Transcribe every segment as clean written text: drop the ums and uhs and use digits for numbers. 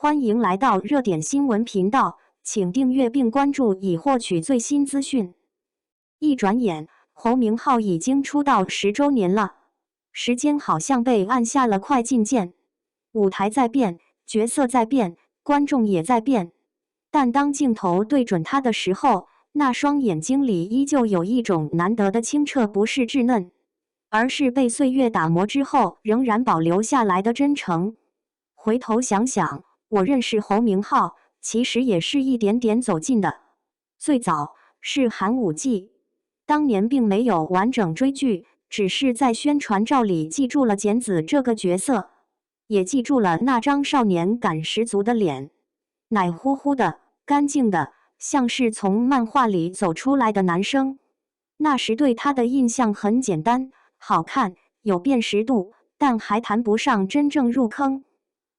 欢迎来到热点新闻频道，请订阅并关注以获取最新资讯。一转眼，侯明昊已经出道10周年了，时间好像被按下了快进键。舞台在变，角色在变，观众也在变，但当镜头对准他的时候，那双眼睛里依旧有一种难得的清澈，不是稚嫩，而是被岁月打磨之后仍然保留下来的真诚。回头想想，我认识侯明昊，其实也是一点点走近的。最早是寒武纪，当年并没有完整追剧，只是在宣传照里记住了简子这个角色，也记住了那张少年感十足的脸，奶乎乎的，干净的，像是从漫画里走出来的男生。那时对他的印象很简单，好看，有辨识度，但还谈不上真正入坑。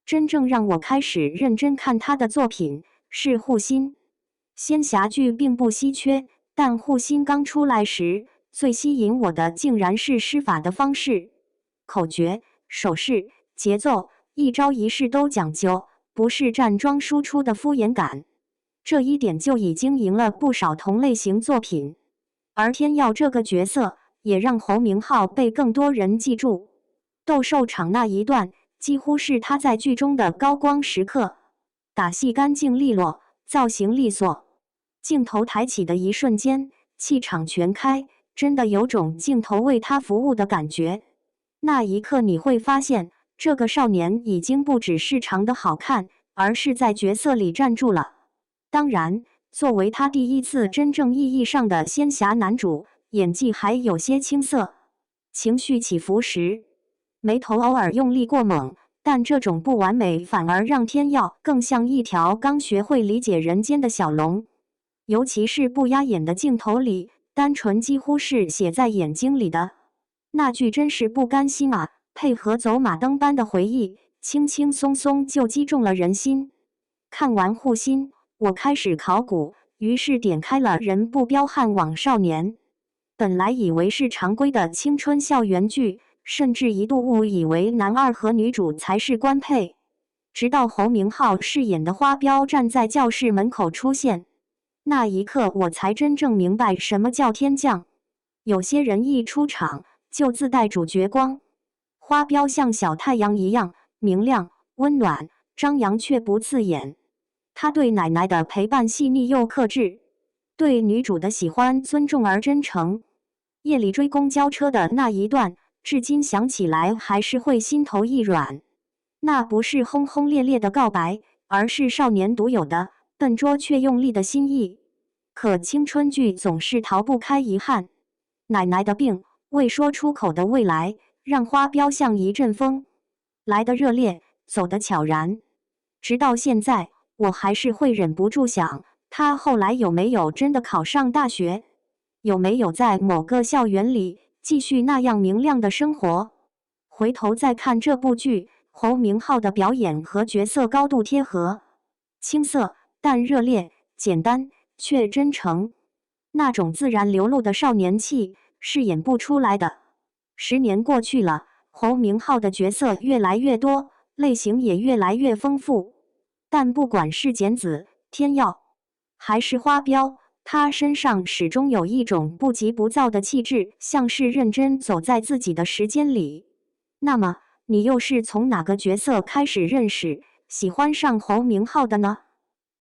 真正让我开始认真看他的作品是护心。仙侠剧并不稀缺，但护心刚出来时，最吸引我的竟然是施法的方式，口诀、手势、节奏，一招一式都讲究，不是站桩输出的敷衍感。这一点就已经赢了不少同类型作品。而天耀这个角色也让侯明昊被更多人记住。斗兽场那一段几乎是他在剧中的高光时刻，打戏干净利落，造型利索，镜头抬起的一瞬间，气场全开，真的有种镜头为他服务的感觉。那一刻你会发现，这个少年已经不只是长得好看，而是在角色里站住了。当然，作为他第一次真正意义上的仙侠男主，演技还有些青涩，情绪起伏时，眉头偶尔用力过猛，但这种不完美反而让天耀更像一条刚学会理解人间的小龙。尤其是不压眼的镜头里，单纯几乎是写在眼睛里的。那句真是不甘心啊，配合走马灯般的回忆，轻轻松松就击中了人心。看完护心，我开始考古，于是点开了人不彪悍网少年。本来以为是常规的青春校园剧，甚至一度误以为男二和女主才是官配，直到侯明昊饰演的花彪站在教室门口出现，那一刻我才真正明白什么叫天降。有些人一出场就自带主角光，花彪像小太阳一样明亮温暖，张扬却不刺眼。他对奶奶的陪伴细腻又克制，对女主的喜欢尊重而真诚。夜里追公交车的那一段，至今想起来还是会心头一软。那不是轰轰烈烈的告白，而是少年独有的笨拙却用力的心意。可青春剧总是逃不开遗憾，奶奶的病，未说出口的未来，让花彪像一阵风，来得热烈，走得悄然。直到现在，我还是会忍不住想，他后来有没有真的考上大学？有没有在某个校园里继续那样明亮的生活？回头再看这部剧，侯明昊的表演和角色高度贴合，青涩但热烈，简单却真诚，那种自然流露的少年气是演不出来的。10年过去了，侯明昊的角色越来越多，类型也越来越丰富，但不管是简子、天耀还是花彪，他身上始终有一种不急不躁的气质，像是认真走在自己的时间里。那么，你又是从哪个角色开始认识、喜欢上侯明昊的呢？